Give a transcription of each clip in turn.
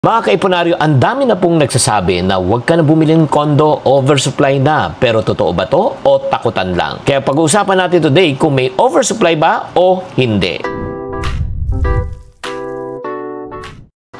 Mga kaipunaryo, ang dami na pong nagsasabi na huwag ka na bumili ng kondo, oversupply na. Pero totoo ba to o takutan lang? Kaya pag-uusapan natin today kung may oversupply ba o hindi.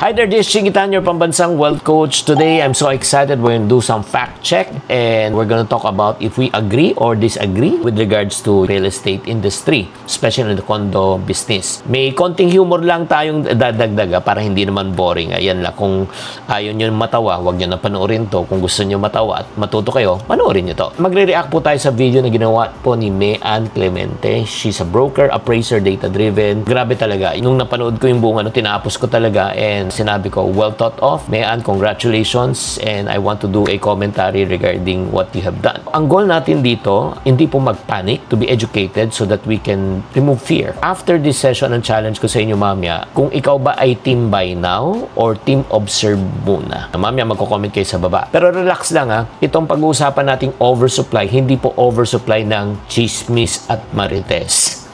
Hi there, this is Chingitan, your pambansang wealth coach. Today, I'm so excited. We're going to do some fact check and we're going to talk about if we agree or disagree with regards to real estate industry, especially in the condo business. May konting humor lang tayong dadagdaga para hindi naman boring. Ayan lang, kung ayaw nyo matawa, huwag nyo na panoorin to. Kung gusto nyo matawa at matuto kayo, panoorin nyo to. Magre-react po tayo sa video na ginawa po ni Mean Clemente. She's a broker, appraiser, data-driven. Grabe talaga. Nung napanood ko yung buong tinapos ko talaga and sinabi ko, well thought of. Mean, congratulations and I want to do a commentary regarding what you have done. Ang goal natin dito, hindi po mag-panic, to be educated so that we can remove fear. After this session, ang challenge ko sa inyo, mamaya, kung ikaw ba ay team buy now or team observe muna. Mamaya, magko-comment kayo sa baba. Pero relax lang ha, itong pag-uusapan nating oversupply, hindi po oversupply ng chismis at marites.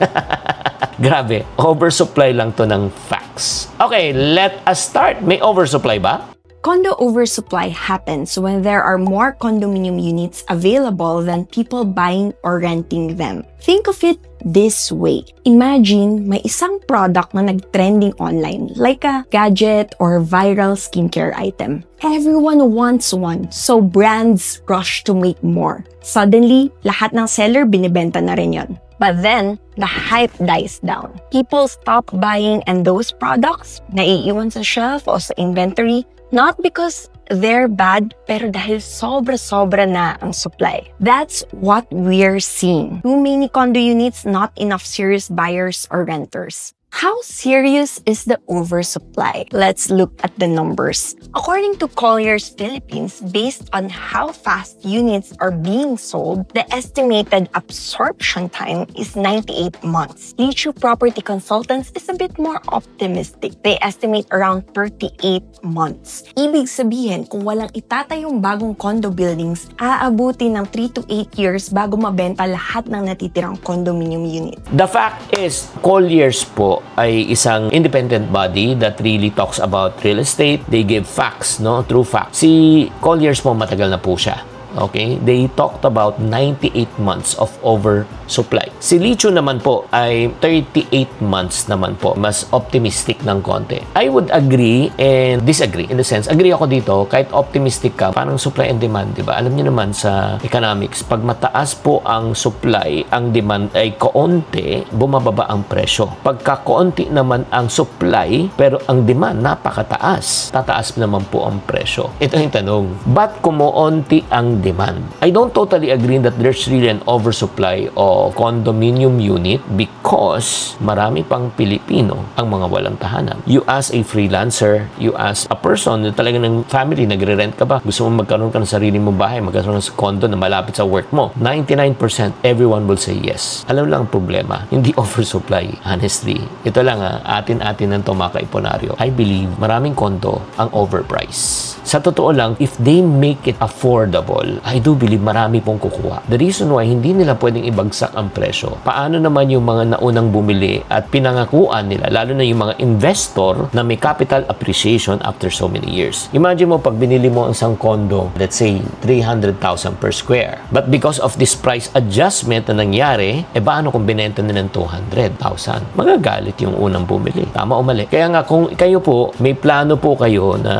Grabe, oversupply lang to ng facts. Okay, let us start. May oversupply ba? Condo oversupply happens when there are more condominium units available than people buying or renting them. Think of it this way. Imagine may isang product na nag-trending online, like a gadget or viral skincare item. Everyone wants one, so brands rush to make more. Suddenly, lahat ng seller binibenta na rin yon. But then, the hype dies down. People stop buying and those products naiiwan sa shelf o sa inventory, not because they're bad, pero dahil sobra-sobra na ang supply. That's what we're seeing. Too many condo units, not enough serious buyers or renters. How serious is the oversupply? Let's look at the numbers. According to Colliers Philippines, based on how fast units are being sold, the estimated absorption time is 98 months. Lichu Property Consultants is a bit more optimistic. They estimate around 38 months. Ibig sabihin, kung walang itatayong bagong condo buildings, aabuti ng 3 to 8 years bago mabenta lahat ng natitirang condominium units. The fact is, Colliers po ay isang independent body that really talks about real estate. They give facts, no? True facts. Si Colliers po, matagal na po siya. Okay? They talked about 98 months of oversupply. Si Lichu naman po ay 38 months naman po. Mas optimistic ng konti. I would agree and disagree. In the sense, agree ako dito, kahit optimistic ka, parang supply and demand, di ba? Alam niyo naman sa economics, pag mataas po ang supply, ang demand ay kaunti, bumababa ang presyo. Pagka kaunti naman ang supply, pero ang demand napakataas, tataas naman po ang presyo. Ito yung tanong, ba't kumuunti ang demand? I don't totally agree that there's really an oversupply of condominium unit because marami pang Pilipino ang mga walang tahanan. You as a freelancer, you as a person na talaga ng family, nagre-rent ka ba? Gusto mo magkaroon ka ng sarili mong bahay, magkaroon ng condo na malapit sa work mo? 99% everyone will say yes. Alam lang ang problema, hindi oversupply. Honestly, ito lang atin-atin ng mga kaipunaryo. I believe maraming condo ang overpriced. Sa totoo lang, if they make it affordable, I do believe marami pong kukuha. The reason why hindi nila pwedeng ibagsak ang presyo, paano naman yung mga naunang bumili at pinangakuan nila, lalo na yung mga investor na may capital appreciation after so many years. Imagine mo, pag binili mo ang isang condo, let's say 300,000 per square. But because of this price adjustment na nangyari, paano kung binenta nila ng 200,000? Magagalit yung unang bumili. Tama o mali? Kaya nga, kung kayo po, may plano po kayo na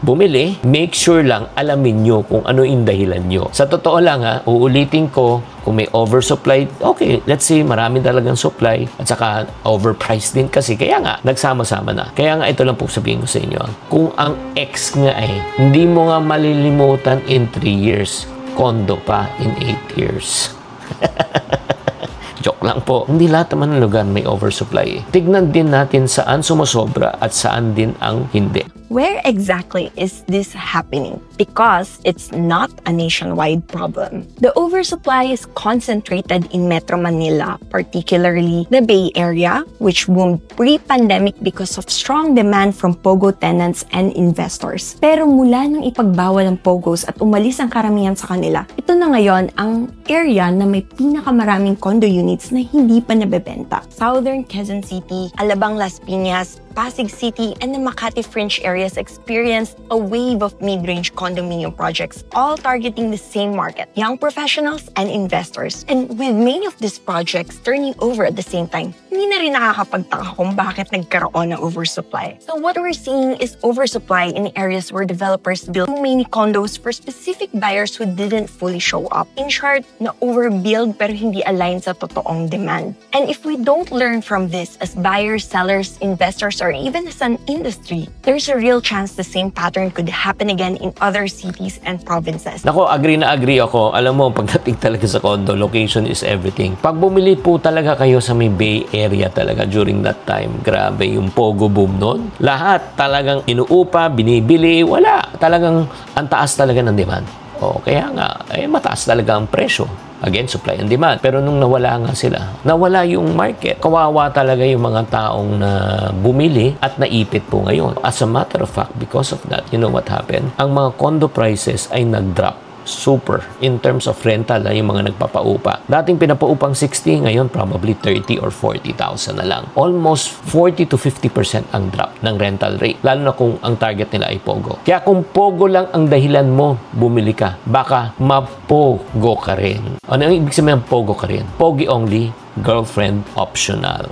bumili, make sure lang alamin nyo kung ano yung dahilan nyo. Sa totoo lang uulitin ko, kung may oversupply, okay, let's say marami talagang supply at saka overpriced din kasi. Kaya nga, nagsama-sama na. Kaya nga, ito lang po sabihin ko sa inyo. Kung ang ex nga hindi mo nga malilimutan in 3 years, condo pa in 8 years. Joke lang po. Hindi lahat naman ng lugar may oversupply. Tignan din natin saan sumusobra at saan din ang hindi. Where exactly is this happening? Because it's not a nationwide problem. The oversupply is concentrated in Metro Manila, particularly the Bay Area, which boomed pre-pandemic because of strong demand from POGO tenants and investors. Pero mula nang ipagbawal ang POGOs at umalis ang karamihan sa kanila, ito na ngayon ang area na may pinakamaraming condo units na hindi pa nabebenta. Southern Quezon City, Alabang Las Piñas, Pasig City and the Makati Fringe areas experienced a wave of mid-range condominium projects, all targeting the same market, young professionals and investors. And with many of these projects turning over at the same time, hindi na rin nakakapagtaka kung bakit nagkaroon ng oversupply. So what we're seeing is oversupply in areas where developers built too many condos for specific buyers who didn't fully show up. In short, na overbuild pero hindi aligned sa totoong demand. And if we don't learn from this as buyers, sellers, investors, or even as an industry, there's a real chance the same pattern could happen again in other cities and provinces. Nako, agree na agree ako. Alam mo, pagdating talaga sa condo, location is everything. Pag bumili po talaga kayo sa may Bay Area talaga during that time, grabe yung pogo boom noon. Lahat talagang inuupa, binibili, wala. Talagang ang taas talaga ng demand. O, kaya nga, mataas talaga ang presyo. Again, supply and demand. Pero nung nawala nga sila, nawala yung market. Kawawa talaga yung mga taong na bumili at naipit po ngayon. As a matter of fact, because of that, you know what happened? Ang mga condo prices ay nag-drop. Super. In terms of rental, yung mga nagpapaupa. Dating pinapaupang 60, ngayon probably 30 or 40,000 na lang. Almost 40 to 50% ang drop ng rental rate. Lalo na kung ang target nila ay Pogo. Kaya kung Pogo lang ang dahilan mo, bumili ka, baka mapogo ka rin. Ano yung ibig sabihin ng Pogo ka rin? Pogi only, girlfriend optional.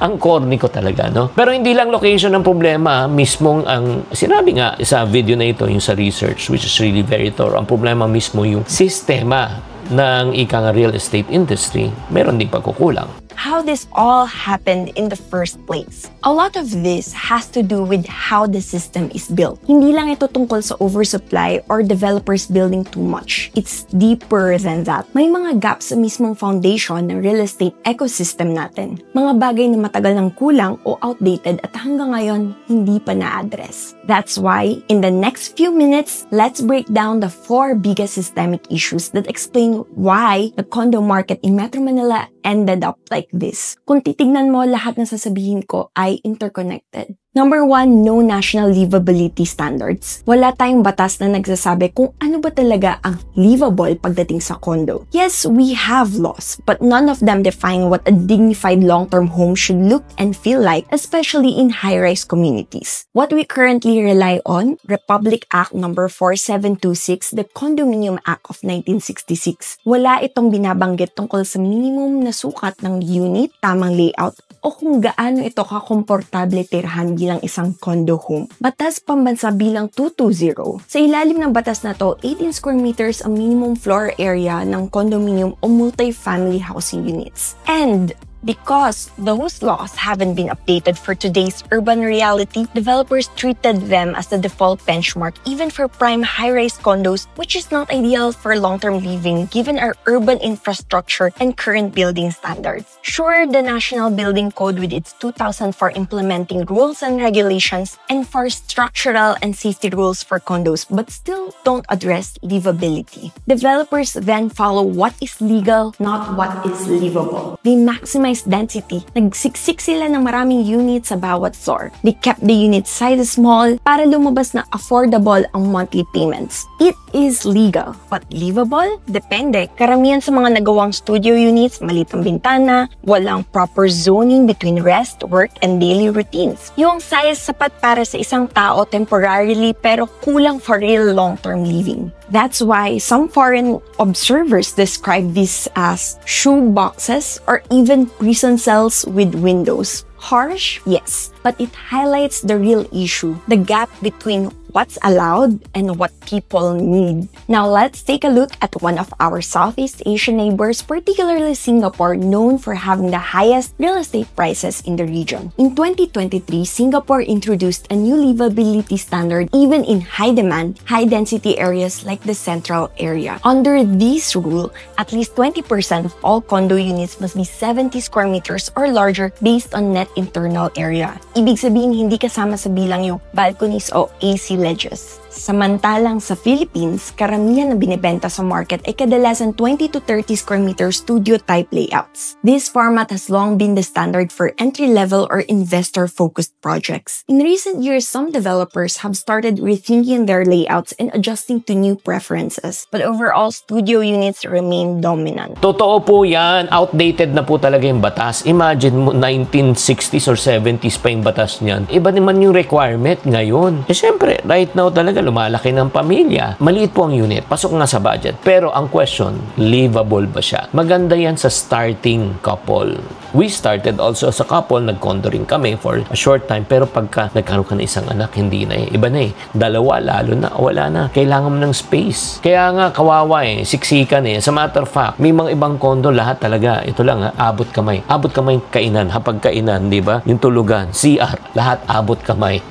Ang corny ko talaga, no? Pero hindi lang location ang problema, mismong ang sinabi nga sa video na ito, yung sa research, which is really very thorough. Ang problema mismo yung sistema ng ikang real estate industry, meron din pagkukulang. How this all happened in the first place. A lot of this has to do with how the system is built. Hindi lang ito tungkol sa oversupply or developers building too much. It's deeper than that. May mga gaps sa mismong foundation ng real estate ecosystem natin. Mga bagay na matagal nang kulang o outdated at hanggang ngayon hindi pa na-address. That's why, in the next few minutes, let's break down the 4 biggest systemic issues that explain why the condo market in Metro Manila ended up like this. Kung titignan mo, lahat ng sasabihin ko ay interconnected. Number 1, no national livability standards. Wala tayong batas na nagsasabi kung ano ba talaga ang livable pagdating sa condo. Yes, we have laws, but none of them define what a dignified long-term home should look and feel like, especially in high-rise communities. What we currently rely on, Republic Act No. 4726, the Condominium Act of 1966. Wala itong binabanggit tungkol sa minimum na sukat ng unit, tamang layout, o kung gaano ito kakomportable tirahan bilang isang condo home. Batas Pambansa bilang 220. Sa ilalim ng batas na to, 18 square meters ang minimum floor area ng condominium o multi-family housing units. And because those laws haven't been updated for today's urban reality, developers treated them as the default benchmark even for prime high-rise condos, which is not ideal for long-term living given our urban infrastructure and current building standards. Sure, the National Building Code with its 2004 implementing rules and regulations enforce structural and safety rules for condos but still don't address livability. Developers then follow what is legal, not what is livable. They maximize density. Nagsiksik sila ng maraming units sa bawat floor. They kept the unit size small para lumabas na affordable ang monthly payments. It is legal, but livable? Depende. Karamihan sa mga nagawang studio units, maliit ang bintana, walang proper zoning between rest, work, and daily routines. Yung size sapat para sa isang tao temporarily pero kulang for real long-term living. That's why some foreign observers describe this as shoe boxes or even prison cells with windows. Harsh? Yes, but it highlights the real issue, the gap between what's allowed and what people need. Now let's take a look at one of our Southeast Asian neighbors, particularly Singapore, known for having the highest real estate prices in the region. In 2023, Singapore introduced a new livability standard even in high-demand, high-density areas like the central area. Under this rule, at least 20% of all condo units must be 70 square meters or larger based on net internal area. Ibig sabihin, hindi kasama sa bilang yung balconies o AC ledges. Samantalang sa Philippines, karamihan na binibenta sa market ay kadalasan 20 to 30 square meter studio-type layouts. This format has long been the standard for entry-level or investor-focused projects. In recent years, some developers have started rethinking their layouts and adjusting to new preferences. But overall, studio units remain dominant. Totoo po yan. Outdated na po talaga yung batas. Imagine mo, 1960s or 70s pa yung batas niyan. Iba naman yung requirement ngayon. Syempre, right now talaga lumalaki ng pamilya. Maliit po ang unit. Pasok nga sa budget. Pero ang question, livable ba siya? Maganda yan sa starting couple. We started also as a couple. Nag-condo rin kami for a short time. Pero pagka nagkaroon ka ng isang anak, hindi na eh. Iba na eh. Dalawa, lalo na. Wala na. Kailangan mo ng space. Kaya nga, kawawa eh. Siksikan eh. As a matter of fact, may mga ibang condo, lahat talaga. Ito lang ha, abot kamay. Abot kamay kainan. Hapag kainan, di ba? Yung tulugan, CR, lahat abot kamay.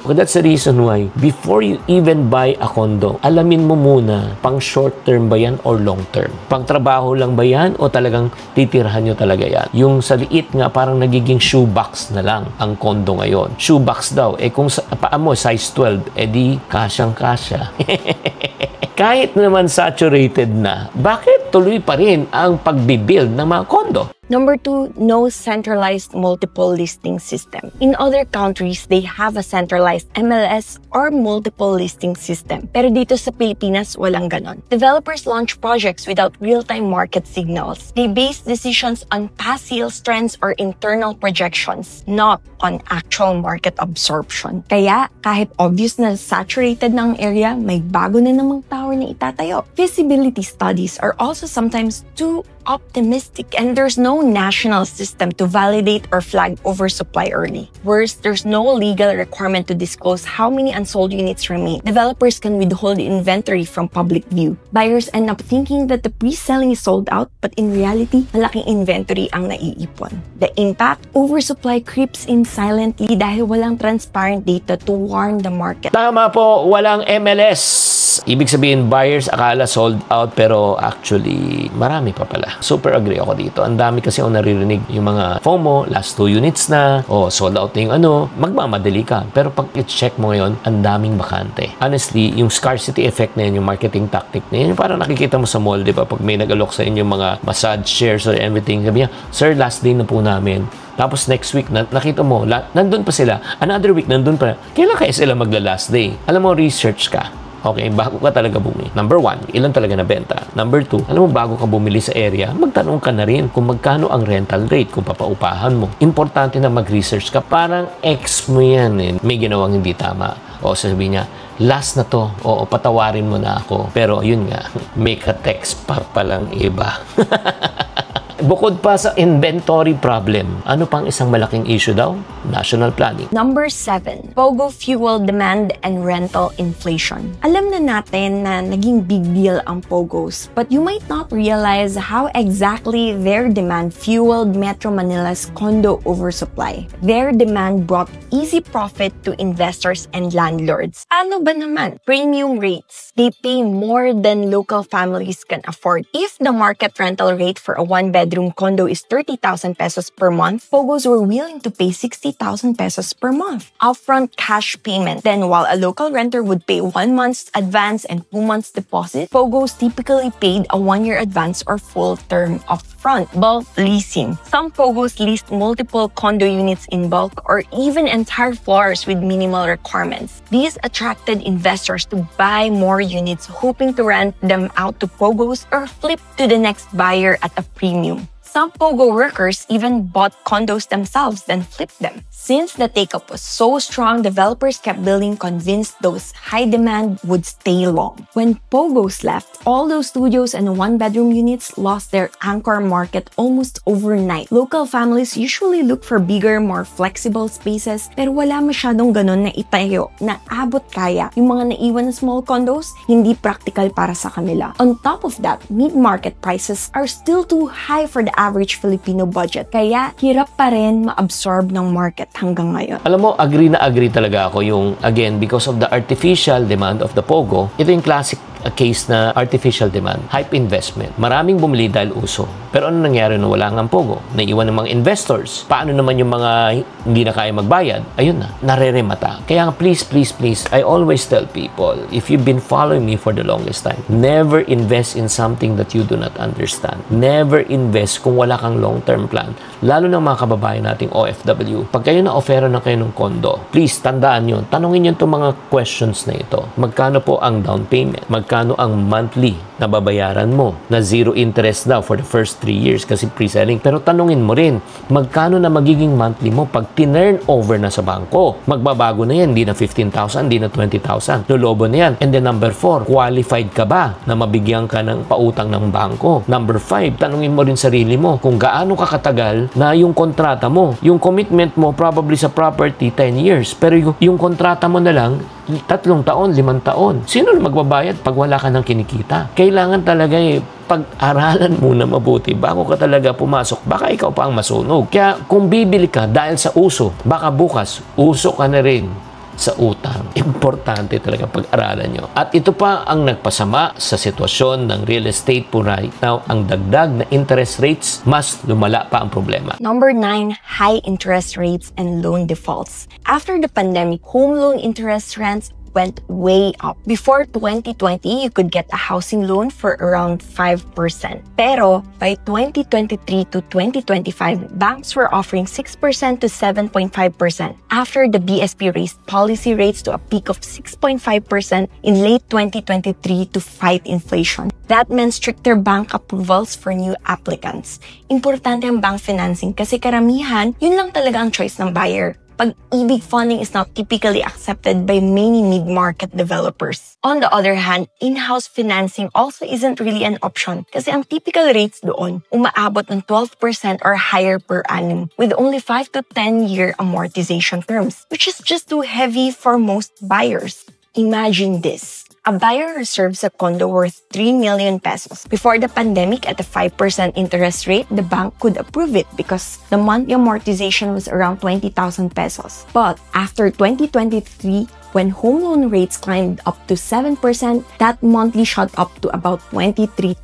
That's the reason why, before you even buy a condo, alamin mo muna, pang short term ba yan or long term? Pang trabaho lang ba yan o talagang titirhan nyo talaga yan? Yung sa liit nga, parang nagiging shoebox na lang ang condo ngayon. Shoebox daw. Eh kung paa mo, size 12, di kasyang-kasya. Kahit naman saturated na, bakit tuloy pa rin ang pagbibuild ng mga condo? Number 2, no centralized multiple listing system. In other countries, they have a centralized MLS or multiple listing system. Pero dito sa Pilipinas, walang ganon. Developers launch projects without real-time market signals. They base decisions on past sales trends or internal projections, not on actual market absorption. Kaya, kahit obvious na saturated na ang area, may bago na namang tower na itatayo. Feasibility studies are also sometimes too optimistic and there's no national system to validate or flag oversupply early. Worse, there's no legal requirement to disclose how many unsold units remain. Developers can withhold inventory from public view. Buyers end up thinking that the pre-selling is sold out, but in reality, malaking inventory ang naiipon. The impact, oversupply creeps in silently dahil walang transparent data to warn the market. Tama po, walang MLS. Ibig sabihin, buyers akala sold out pero actually, marami pa pala. Super agree ako dito. Ang dami kasi ako naririnig yung mga FOMO, last 2 units na, sold out na yung magmamadali ka. Pero pag i-check mo ngayon, ang daming bakante. Honestly, yung scarcity effect na yun, yung marketing tactic na yun, parang nakikita mo sa mall, di ba? Pag may nag-alok sa inyo yung mga massage chairs or everything, sabi niya, sir, last day na po namin. Tapos next week, nakita mo, nandun pa sila. Another week, nandun pa. Kailan kaya sila magla-last day? Alam mo, research ka. Okay, bago ka talaga bumili. Number 1, ilan talaga nabenta? Number 2, alam mo, bago ka bumili sa area, magtanong ka na rin kung magkano ang rental rate, kung papaupahan mo. Importante na mag-research ka. Parang ex mo yan eh. May ginawang hindi tama. O sabi niya, last na to. O patawarin mo na ako. Pero yun nga, make a text pa palang iba. Bukod pa sa inventory problem, ano pang isang malaking issue daw? National planning. Number 7, POGO fuel demand and rental inflation. Alam na natin na naging big deal ang POGOs, but you might not realize how exactly their demand fueled Metro Manila's condo oversupply. Their demand brought easy profit to investors and landlords. Ano ba naman? Premium rates. They pay more than local families can afford. If the market rental rate for a one-bedroom condo is 30,000 pesos per month, POGOs were willing to pay 60,000 pesos per month. Upfront cash payment. Then while a local renter would pay 1 month's advance and 2 months deposit, POGOs typically paid a 1-year advance or full term upfront. Bulk leasing. Some POGOs leased multiple condo units in bulk or even entire floors with minimal requirements. These attracted investors to buy more units, hoping to rent them out to POGOs or flip to the next buyer at a premium. Some POGO workers even bought condos themselves, then flipped them. Since the take-up was so strong, developers kept building convinced those high demand would stay long. When POGOs left, all those studios and one-bedroom units lost their anchor market almost overnight. Local families usually look for bigger, more flexible spaces, pero wala masyadong ganon na itayo na abot kaya. Yung mga naiwan na small condos, hindi practical para sa kanila. On top of that, mid-market prices are still too high for the average Filipino budget. Kaya, hirap pa rin ma-absorb ng market hanggang ngayon. Alam mo, agree na agree talaga ako yung, again, because of the artificial demand of the POGO, ito yung classic a case na artificial demand, hype investment. Maraming bumili dahil uso. Pero ano nangyari na wala ng pogo? Naiwan ng mga investors. Paano naman yung mga hindi na kaya magbayad? Ayun na, nareremata. Kaya please, I always tell people, if you've been following me for the longest time, never invest in something that you do not understand. Never invest kung wala kang long-term plan. Lalo ng mga kababayan nating OFW. Pag kayo na-offera na kayo ng kondo, please, tandaan yun. Tanungin yun itong mga questions na ito. Magkano po ang down payment? Magkano ang monthly na babayaran mo? Na zero interest daw for the first 3 years kasi pre-selling. Pero tanungin mo rin, magkano na magiging monthly mo pag tinurn over na sa bangko? Magbabago na yan. Hindi na 15,000, hindi na 20,000. Lolobo na yan. And then number 4, qualified ka ba na mabigyan ka ng pautang ng bangko? Number 5, tanungin mo rin sarili mo kung gaano ka katagal na yung kontrata mo. Yung commitment mo probably sa property 10 years. Pero yung kontrata mo na lang 3 taon, 5 taon. Sino na magbabayad pag wala ka ng kinikita? Kailangan talaga pag-aralan muna mabuti bago ka talaga pumasok. Baka ikaw pa ang masunog. Kaya kung bibili ka dahil sa uso, baka bukas, uso ka na rin sa utang. Importante talaga pag-aralan nyo. At ito pa ang nagpasama sa sitwasyon ng real estate po right now, ang dagdag na interest rates, mas lumala pa ang problema. Number 9, high interest rates and loan defaults. After the pandemic, home loan interest rates went way up. Before 2020, you could get a housing loan for around 5%. Pero by 2023 to 2025, banks were offering 6% to 7.5% after the BSP raised policy rates to a peak of 6.5% in late 2023 to fight inflation. That meant stricter bank approvals for new applicants. Importante ang bank financing kasi karamihan, yun lang talaga ang choice ng buyer. Pag-ibig funding is not typically accepted by many mid-market developers. On the other hand, in-house financing also isn't really an option kasi ang typical rates doon umaabot ng 12% or higher per annum with only 5 to 10-year amortization terms, which is just too heavy for most buyers. Imagine this. A buyer reserves a condo worth 3 million pesos. Before the pandemic, at a 5% interest rate, the bank could approve it because the monthly amortization was around 20,000 pesos. But after 2023, when home loan rates climbed up to 7%, that monthly shot up to about 23,000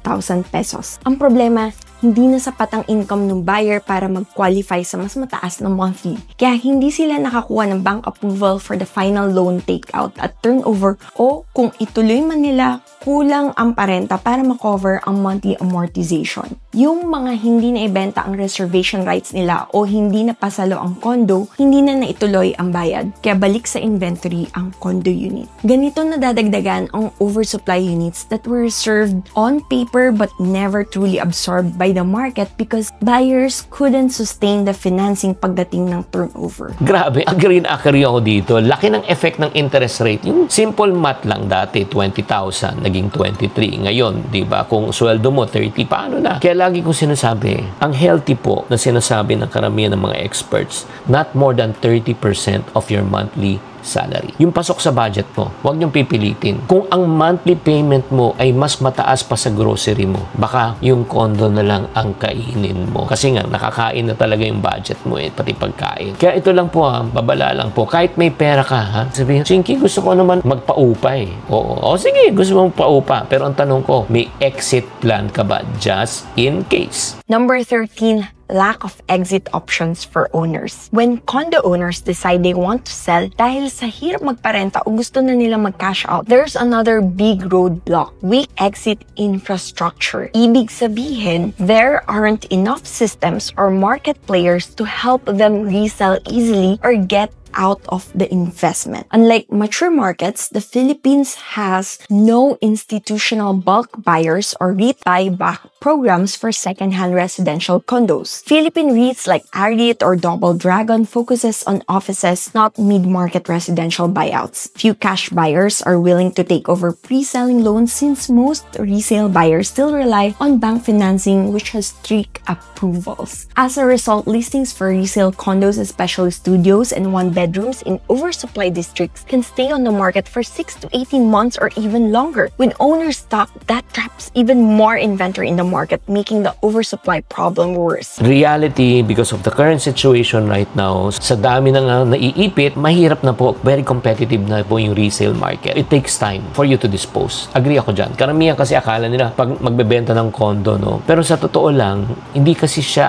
pesos. Ang problema, hindi na sapat ang income ng buyer para mag-qualify sa mas mataas na monthly. Kaya hindi sila nakakuha ng bank approval for the final loan takeout at turnover o kung ituloy man nila, kulang ang parenta para makover ang monthly amortization. Yung mga hindi na ibenta ang reservation rights nila o hindi na pasalo ang condo, hindi na naituloy ang bayad. Kaya balik sa inventory ang condo unit. Ganito nadadagdagan ang oversupply units that were reserved on paper but never truly absorbed by the market because buyers couldn't sustain the financing pagdating ng turnover. Grabe, agree ako dito. Laki ng effect ng interest rate. Yung simple math lang dati, 20,000, naging 23. Ngayon, di ba, kung sweldo mo 30, paano na? Kaya lagi kong sinasabi, ang healthy po na sinasabi ng karamihan ng mga experts, not more than 30% of your monthly salary. Yung pasok sa budget mo, huwag niyong pipilitin. Kung ang monthly payment mo ay mas mataas pa sa grocery mo, baka yung condo na lang ang kainin mo. Kasi nga, nakakain na talaga yung budget mo pati pagkain. Kaya ito lang po babala lang po. Kahit may pera ka, sabihin, Chinky, gusto ko naman magpaupa Oo. O sige, gusto mo magpaupa. Pero ang tanong ko, may exit plan ka ba just in case? Number 13, lack of exit options for owners. When condo owners decide they want to sell dahil sa hirap magparenta o gusto na nilang mag-cash out, there's another big roadblock, weak exit infrastructure. Ibig sabihin, there aren't enough systems or market players to help them resell easily or get out of the investment. Unlike mature markets, the Philippines has no institutional bulk buyers or REIT buyback programs for second-hand residential condos. Philippine REITs like Arit or Double Dragon focuses on offices, not mid-market residential buyouts. Few cash buyers are willing to take over pre-selling loans since most resale buyers still rely on bank financing which has strict approvals. As a result, listings for resale condos, especially studios and one-bedrooms in oversupply districts can stay on the market for 6 to 18 months or even longer. When owners stock, that traps even more inventory in the market, making the oversupply problem worse. Reality, because of the current situation right now, sa dami na nga naiipit, mahirap na po, very competitive na po yung resale market. It takes time for you to dispose. Agree ako dyan. Karamihan kasi akala nila pag magbebenta ng condo, no? Pero sa totoo lang, hindi kasi siya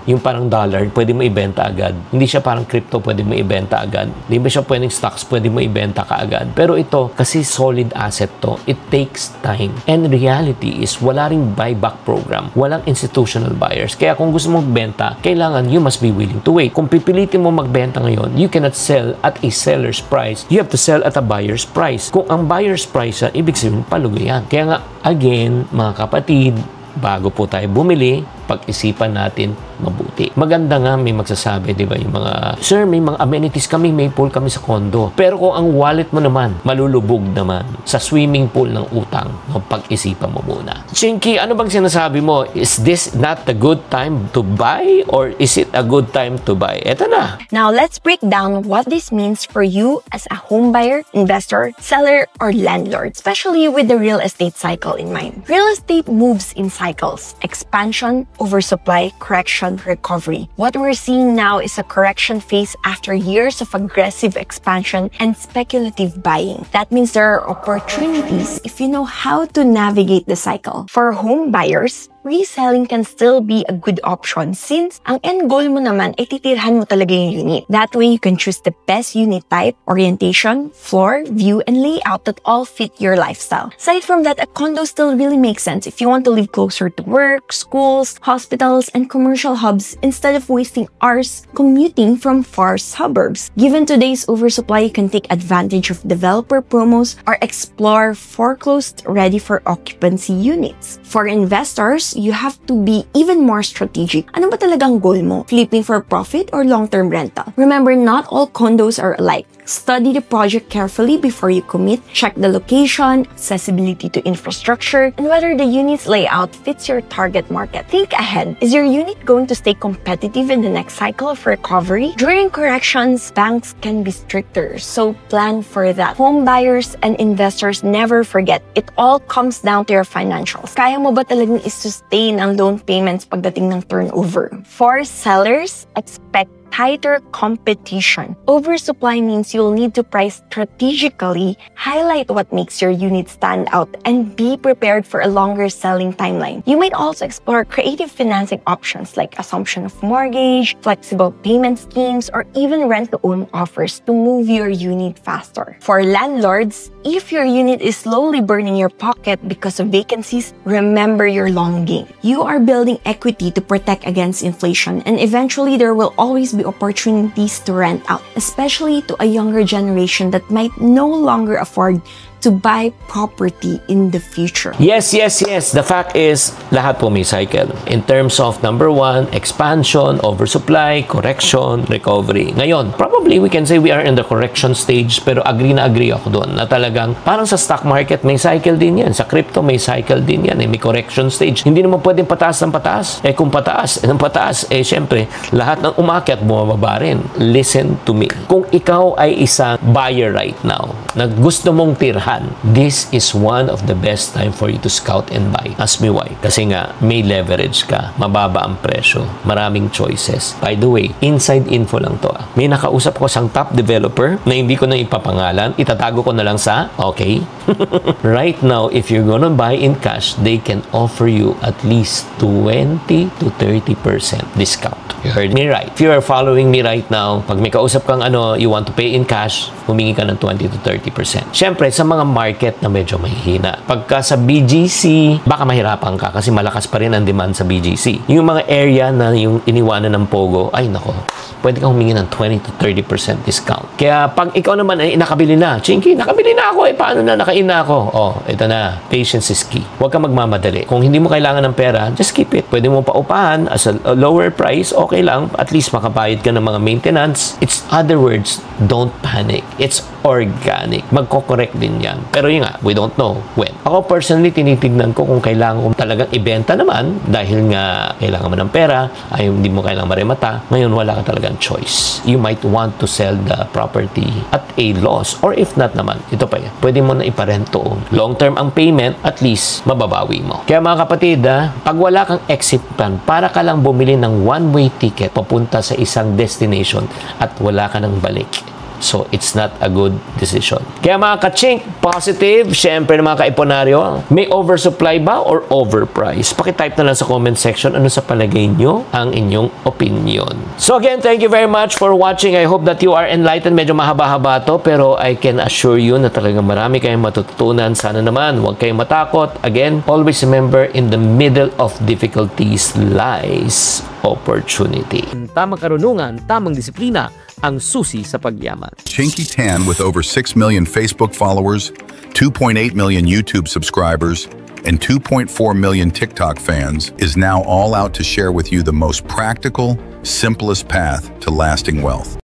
yung parang dollar, pwede mo ibenta agad. Hindi siya parang crypto, pwede mo ibenta agad. Hindi ba siya pwedeng stocks, pwede mo ibenta ka agad. Pero ito, kasi solid asset to, it takes time. And reality is, wala ring buyback program. Walang institutional buyers. Kaya kung gusto mong benta, kailangan you must be willing to wait. Kung pipilitin mo magbenta ngayon, you cannot sell at a seller's price. You have to sell at a buyer's price. Kung ang buyer's price, ibig sabihin, palugi yan. Kaya nga, again, mga kapatid, bago po tayo bumili, pag-isipan natin mabuti. Maganda nga may magsasabi, di ba, yung mga, sir, may mga amenities kami, may pool kami sa condo. Pero kung ang wallet mo naman, malulubog naman sa swimming pool ng utang, pag-isipan mo muna. Chinky, ano bang sinasabi mo? Is this not a good time to buy or is it a good time to buy? Eto na. Now, let's break down what this means for you as a home buyer, investor, seller, or landlord, especially with the real estate cycle in mind. Real estate moves in cycles: expansion, oversupply, correction, recovery. What we're seeing now is a correction phase after years of aggressive expansion and speculative buying. That means there are opportunities if you know how to navigate the cycle. For home buyers, reselling can still be a good option since ang end goal mo naman ay titirhan mo talaga yung unit. That way, you can choose the best unit type, orientation, floor, view, and layout that all fit your lifestyle. Aside from that, a condo still really makes sense if you want to live closer to work, schools, hospitals, and commercial hubs instead of wasting hours commuting from far suburbs. Given today's oversupply, you can take advantage of developer promos or explore foreclosed ready for occupancy units. For investors, you have to be even more strategic. Ano ba talagang goal mo? Flipping for profit or long-term rental? Remember, not all condos are alike. Study the project carefully before you commit. Check the location, accessibility to infrastructure, and whether the unit's layout fits your target market. Think ahead. Is your unit going to stay competitive in the next cycle of recovery? During corrections, banks can be stricter, so plan for that. Home buyers and investors, never forget, it all comes down to your financials. Kaya mo ba talagang i-sustain ang loan payments pagdating ng turnover? For sellers, expect tighter competition. Oversupply means you'll need to price strategically, highlight what makes your unit stand out, and be prepared for a longer selling timeline. You might also explore creative financing options like assumption of mortgage, flexible payment schemes, or even rent-to-own offers to move your unit faster. For landlords, if your unit is slowly burning your pocket because of vacancies, remember your long game. You are building equity to protect against inflation, and eventually there will always be opportunities to rent out, especially to a younger generation that might no longer afford to buy property in the future. Yes. The fact is, lahat po may cycle. In terms of number one, expansion, oversupply, correction, recovery. Ngayon, probably we can say we are in the correction stage, pero agree ako doon na talagang parang sa stock market may cycle din yan. Sa crypto may cycle din yan. May correction stage. Hindi naman pwedeng pataas ng pataas. Kung pataas ng pataas, syempre, lahat ng umakyat bumababa rin. Listen to me. Kung ikaw ay isang buyer right now, na gusto mong tirhan, this is one of the best time for you to scout and buy. Ask me why. Kasi nga, may leverage ka. Mababa ang presyo. Maraming choices. By the way, inside info lang to. May nakausap ko sang top developer na hindi ko na ipapangalan. Itatago ko na lang sa, okay? Right now, if you're gonna buy in cash, they can offer you at least 20 to 30% discount. You heard me right. If you are following me right now, pag may kausap kang you want to pay in cash, humingi ka ng 20 to 30%. Siyempre, sa mga market na medyo mahihina. Pagka sa BGC, baka mahirapan ka kasi malakas pa rin ang demand sa BGC. Yung mga area na yung iniwanan ng Pogo, ay nako, pwede kang humingi ng 20 to 30% discount. Kaya pag ikaw naman ay nakabili na, Chinky, nakabili na ako, paano na, nakain na ako. Ito na, patience is key. Huwag kang magmamadali. Kung hindi mo kailangan ng pera, just keep it. Pwede mo paupahan as a lower price, okay lang, at least makabayad ka ng mga maintenance. It's other words, don't panic. It's organic. Magko-correct din yan. Pero yun nga, we don't know when. Ako personally, tinitignan ko kung kailangan ko talagang ibenta naman dahil nga kailangan mo ng pera, ay hindi mo kailangan maremata. Ngayon, wala ka talagang ng choice. You might want to sell the property at a loss, or if not naman, ito pa yan, pwede mo na iparent to own. Long term ang payment, at least mababawi mo. Kaya mga kapatid, pag wala kang exit plan, para ka lang bumili ng one-way ticket papunta sa isang destination at wala ka ng balik. So, it's not a good decision. Kaya mga ka-chink, positive, syempre mga kaiponaryo, may oversupply ba or overprice? Pakitype na lang sa comment section ano sa palagay nyo ang inyong opinion. So again, thank you very much for watching. I hope that you are enlightened. Medyo mahaba-haba to, pero I can assure you na talagang marami kayong matututunan. Sana naman, huwag kayong matakot. Again, always remember, in the middle of difficulties lies opportunity. Tamang karunungan, tamang disiplina, ang susi sa pagyaman. Chinky Tan, with over 6 million Facebook followers, 2.8 million YouTube subscribers, and 2.4 million TikTok fans, is now all out to share with you the most practical, simplest path to lasting wealth.